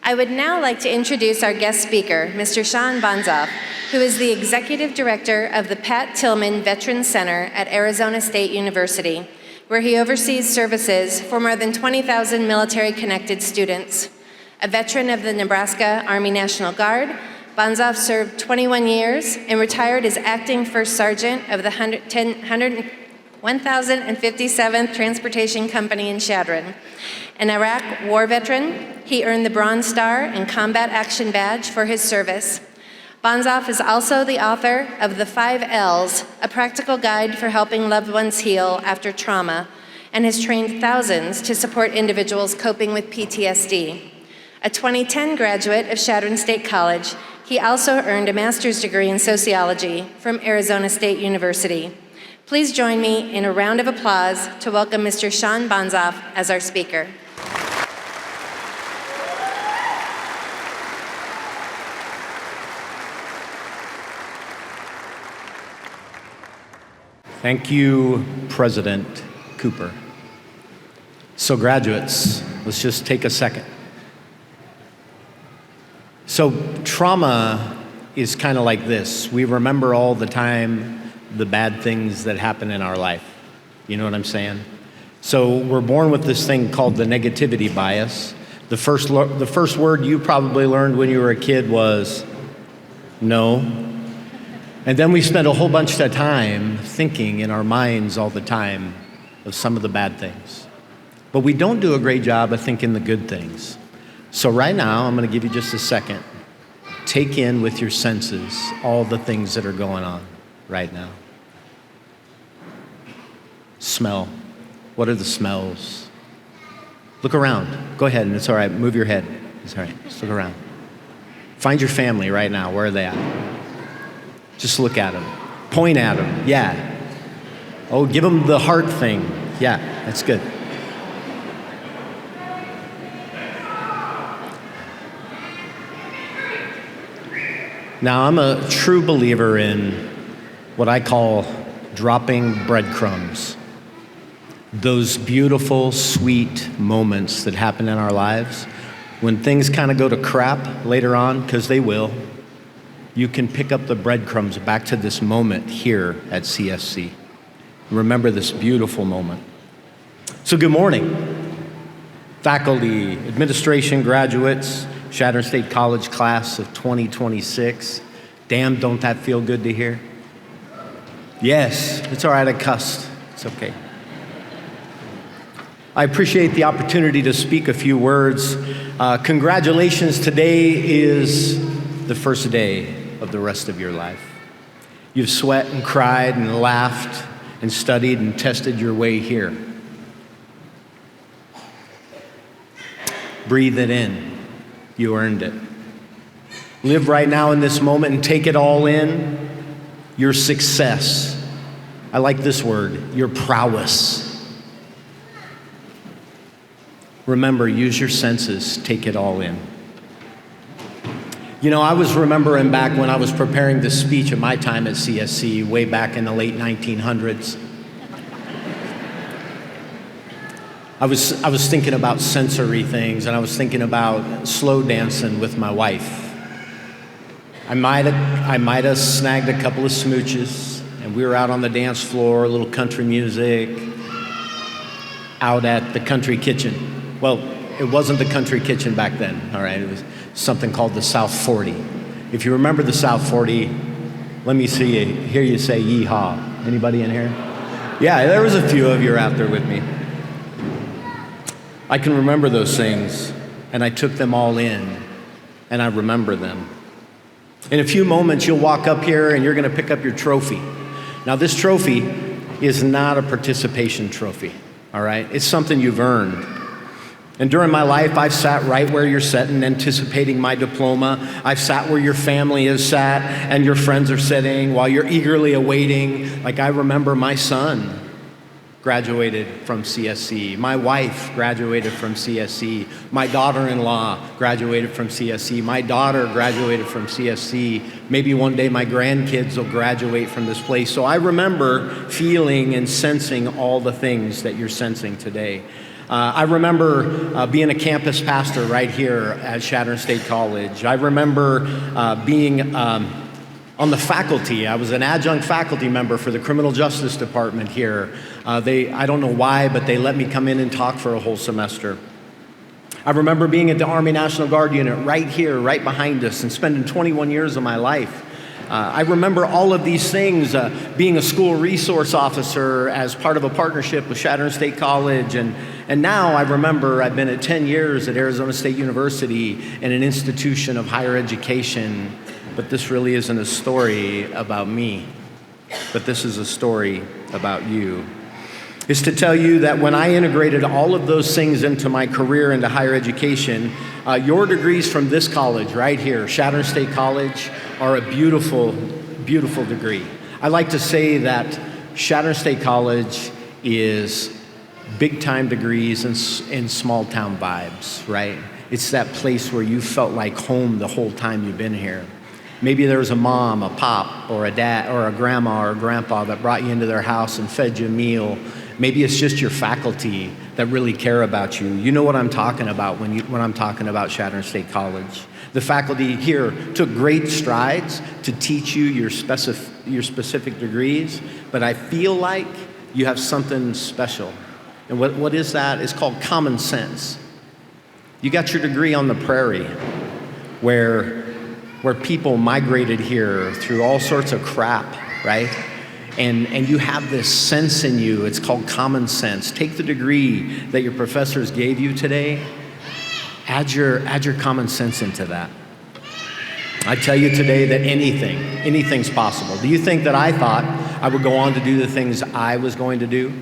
I would now like to introduce our guest speaker, Mr. Shawn Banzhaf, who is the Executive Director of the Pat Tillman Veterans Center at Arizona State University, where he oversees services for more than 20,000 military-connected students. A veteran of the Nebraska Army National Guard, Banzhaf served 21 years and retired as Acting First Sergeant of the 1057th Transportation Company in Chadron. An Iraq war veteran, he earned the Bronze Star and Combat Action Badge for his service. Banzhaf is also the author of The 5 L's, a practical guide for helping loved ones heal after trauma, and has trained thousands to support individuals coping with PTSD. A 2010 graduate of Chadron State College, he also earned a master's degree in sociology from Arizona State University. Please join me in a round of applause to welcome Mr. Shawn Banzhaf as our speaker. Thank you, President Cooper. So graduates, let's just take a second. So trauma is kind of like this. We remember all the time the bad things that happen in our life. You know what I'm saying? So we're born with this thing called the negativity bias. The first word you probably learned when you were a kid was no. And then we spend a whole bunch of time thinking in our minds all the time of some of the bad things. But we don't do a great job of thinking the good things. So right now, I'm going to give you just a second. Take in with your senses all the things that are going on right now. Smell. What are the smells? Look around. Go ahead, and it's all right. Move your head. It's all right. Just look around. Find your family right now. Where are they at? Just look at them. Point at them. Yeah. Oh, give them the heart thing. Yeah, that's good. Now, I'm a true believer in what I call dropping breadcrumbs. Those beautiful, sweet moments that happen in our lives. When things kind of go to crap later on, because they will, you can pick up the breadcrumbs back to this moment here at CSC. Remember this beautiful moment. So good morning, faculty, administration, graduates, Chadron State College class of 2026. Damn, don't that feel good to hear? Yes, it's all right, I cussed. It's okay. I appreciate the opportunity to speak a few words. Congratulations, today is the first day of the rest of your life. You've sweat and cried and laughed and studied and tested your way here. Breathe it in. You earned it. Live right now in this moment and take it all in. Your success. I like this word, your prowess. Remember, use your senses, take it all in. You know, I was remembering back when I was preparing this speech at my time at CSC, way back in the late 1900s. I was thinking about sensory things, and I was thinking about slow dancing with my wife. I might have snagged a couple of smooches, and we were out on the dance floor, a little country music, out at the country kitchen. Well, it wasn't the country kitchen back then, all right? It was something called the South 40. If you remember the South 40, let me hear you say yeehaw. Anybody in here? Yeah, there was a few of you out there with me. I can remember those things, and I took them all in, and I remember them. In a few moments, you'll walk up here, and you're going to pick up your trophy. Now, this trophy is not a participation trophy, all right? It's something you've earned. And during my life, I've sat right where you're sitting, anticipating my diploma. I've sat where your family is sat and your friends are sitting while you're eagerly awaiting. Like I remember my son graduated from CSC. My wife graduated from CSC. My daughter-in-law graduated from CSC. My daughter graduated from CSC. Maybe one day my grandkids will graduate from this place. So I remember feeling and sensing all the things that you're sensing today. I remember being a campus pastor right here at Chadron State College. I remember being on the faculty. I was an adjunct faculty member for the Criminal Justice Department here. I don't know why, but they let me come in and talk for a whole semester. I remember being at the Army National Guard unit right here, right behind us, and spending 21 years of my life. I remember all of these things, being a school resource officer as part of a partnership with Chadron State College, and now I remember I've been at 10 years at Arizona State University in an institution of higher education, but this really isn't a story about me, but this is a story about you. Is to tell you that when I integrated all of those things into my career into higher education, your degrees from this college right here, Chadron State College, are a beautiful, beautiful degree. I like to say that Chadron State College is big-time degrees and small-town vibes, right? It's that place where you felt like home the whole time you've been here. Maybe there was a mom, a pop, or a dad, or a grandma or a grandpa that brought you into their house and fed you a meal. Maybe it's just your faculty that really care about you. You know what I'm talking about when I'm talking about Chadron State College. The faculty here took great strides to teach you your specific degrees, but I feel like you have something special. And what is that? It's called common sense. You got your degree on the prairie, where people migrated here through all sorts of crap, right? And you have this sense in you. It's called common sense. Take the degree that your professors gave you today, add your common sense into that. I tell you today that anything's possible. Do you think that I thought I would go on to do the things I was going to do?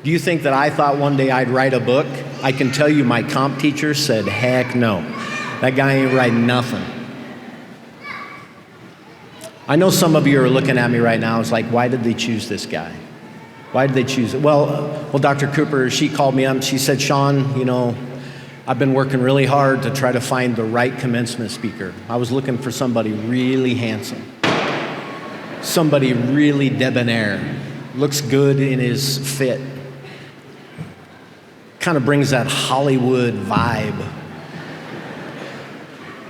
Do you think that I thought one day I'd write a book? I can tell you my comp teacher said, heck no. That guy ain't writing nothing. I know some of you are looking at me right now. It's like, why did they choose this guy? Why did they choose it? Well, Dr. Cooper, she called me up. She said, Shawn, you know, I've been working really hard to try to find the right commencement speaker. I was looking for somebody really handsome, somebody really debonair, looks good in his fit, kind of brings that Hollywood vibe.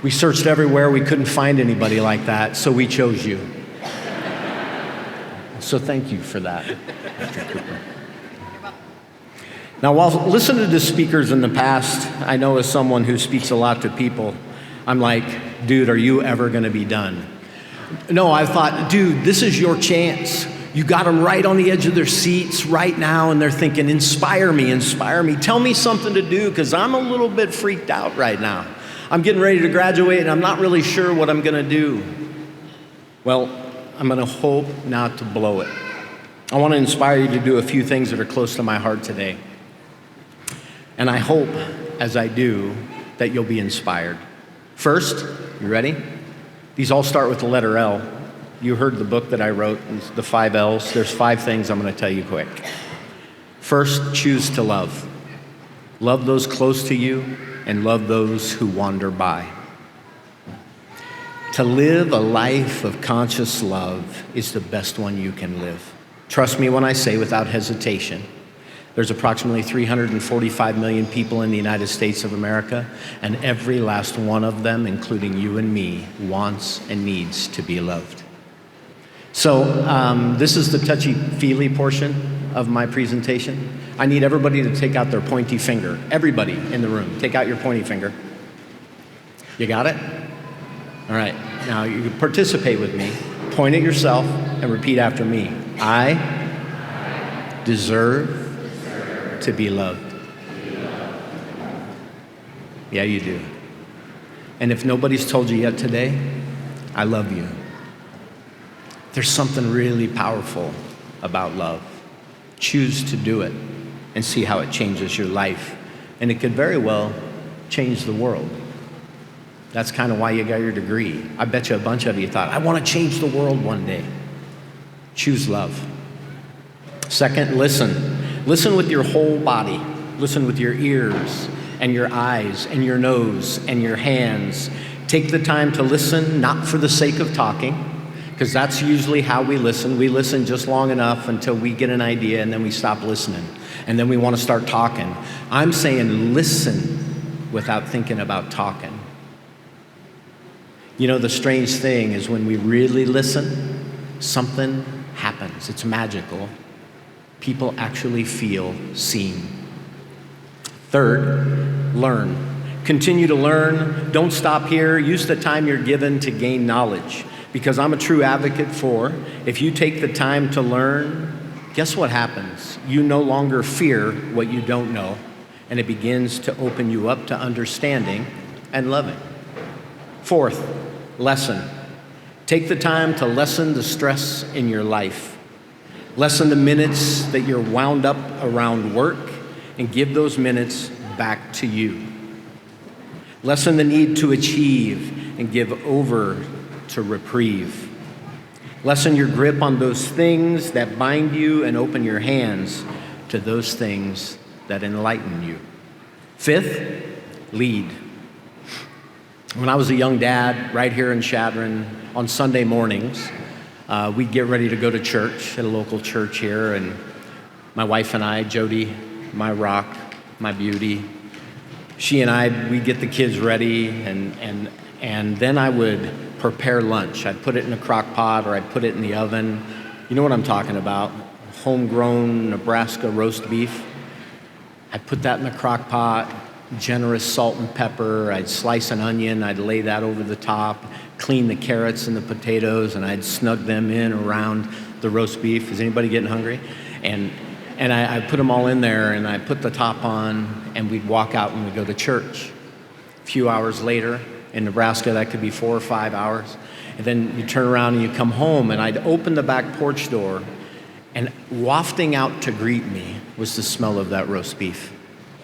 We searched everywhere, we couldn't find anybody like that, so we chose you. So thank you for that, Dr. Cooper. Now, while listening to speakers in the past, I know as someone who speaks a lot to people, I'm like, dude, are you ever gonna be done? No, I thought, dude, this is your chance. You got them right on the edge of their seats right now, and they're thinking, inspire me, tell me something to do, because I'm a little bit freaked out right now. I'm getting ready to graduate, and I'm not really sure what I'm gonna do. Well, I'm gonna hope not to blow it. I wanna inspire you to do a few things that are close to my heart today. And I hope, as I do, that you'll be inspired. First, you ready? These all start with the letter L. You heard the book that I wrote, the 5 L's. There's 5 things I'm gonna tell you quick. First, choose to love. Love those close to you, and love those who wander by. To live a life of conscious love is the best one you can live. Trust me when I say without hesitation, there's approximately 345 million people in the United States of America, and every last one of them, including you and me, wants and needs to be loved. So this is the touchy-feely portion of my presentation. I need everybody to take out their pointy finger. Everybody in the room, take out your pointy finger. You got it? All right, now you can participate with me. Point at yourself and repeat after me. I deserve to be loved. Yeah, you do. And if nobody's told you yet today, I love you. There's something really powerful about love. Choose to do it and see how it changes your life. And it could very well change the world. That's kind of why you got your degree. I bet you a bunch of you thought, I want to change the world one day. Choose love. Second, listen. Listen with your whole body. Listen with your ears and your eyes and your nose and your hands. Take the time to listen, not for the sake of talking, because that's usually how we listen. We listen just long enough until we get an idea, and then we stop listening. and then we want to start talking. I'm saying listen without thinking about talking. You know, the strange thing is when we really listen, something happens. It's magical. People actually feel seen. Third, learn. Continue to learn. Don't stop here. Use the time you're given to gain knowledge. Because I'm a true advocate for, if you take the time to learn, guess what happens? You no longer fear what you don't know, and it begins to open you up to understanding and loving. Fourth, lesson. Take the time to lessen the stress in your life. Lessen the minutes that you're wound up around work and give those minutes back to you. Lessen the need to achieve and give over to reprieve. Lessen your grip on those things that bind you and open your hands to those things that enlighten you. Fifth, lead. When I was a young dad right here in Chadron, on Sunday mornings, we'd get ready to go to church at a local church here, and my wife and I, Jody, my rock, my beauty, she and I, we'd get the kids ready, and then I would prepare lunch. I'd put it in a crock pot or I'd put it in the oven. You know what I'm talking about? Homegrown Nebraska roast beef. I'd put that in the crock pot, generous salt and pepper. I'd slice an onion, I'd lay that over the top, clean the carrots and the potatoes, and I'd snug them in around the roast beef. Is anybody getting hungry? And I put them all in there, and I put the top on, and we'd walk out and we'd go to church. A few hours later, in Nebraska, that could be 4 or 5 hours. And then you turn around and you come home, and I'd open the back porch door, and wafting out to greet me was the smell of that roast beef.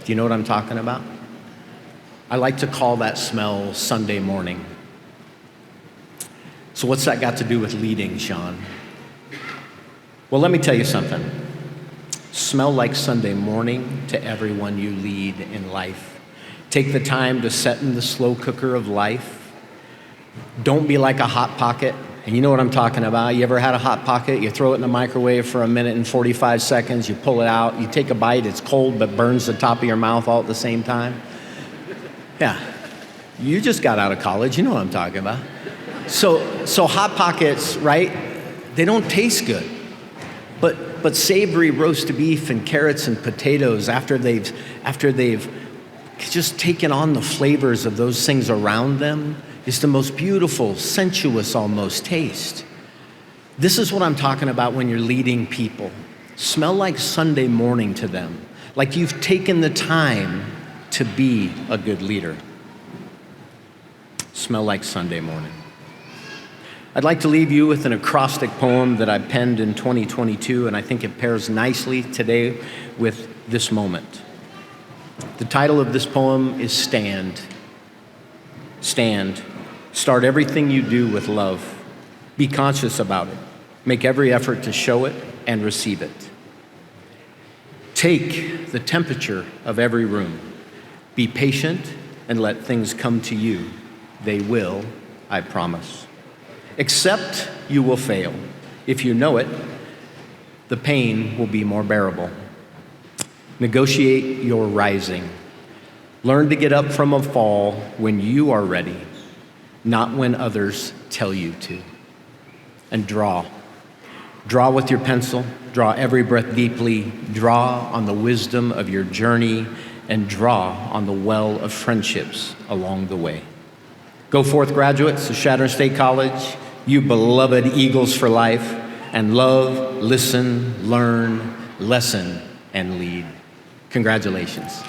Do you know what I'm talking about? I like to call that smell Sunday morning. So what's that got to do with leading, Shawn? Well, let me tell you something. Smell like Sunday morning to everyone you lead in life. Take the time to set in the slow cooker of life. Don't be like a Hot Pocket. And you know what I'm talking about. You ever had a Hot Pocket? You throw it in the microwave for 1 minute and 45 seconds. You pull it out. You take a bite. It's cold but burns the top of your mouth all at the same time. Yeah. You just got out of college. You know what I'm talking about. So Hot Pockets, right? They don't taste good. But savory roast beef and carrots and potatoes after they've just taken on the flavors of those things around them is the most beautiful, sensuous almost taste. This is what I'm talking about when you're leading people. Smell like Sunday morning to them, like you've taken the time to be a good leader. Smell like Sunday morning. I'd like to leave you with an acrostic poem that I penned in 2022, and I think it pairs nicely today with this moment. The title of this poem is Stand. Stand. Start everything you do with love. Be conscious about it. Make every effort to show it and receive it. Take the temperature of every room. Be patient and let things come to you. They will, I promise. Accept you will fail. If you know it, the pain will be more bearable. Negotiate your rising. Learn to get up from a fall when you are ready, not when others tell you to. And draw. Draw with your pencil. Draw every breath deeply. Draw on the wisdom of your journey, and draw on the well of friendships along the way. Go forth, graduates of Chadron State College, you beloved Eagles for life, and love, listen, learn, lesson, and lead. Congratulations.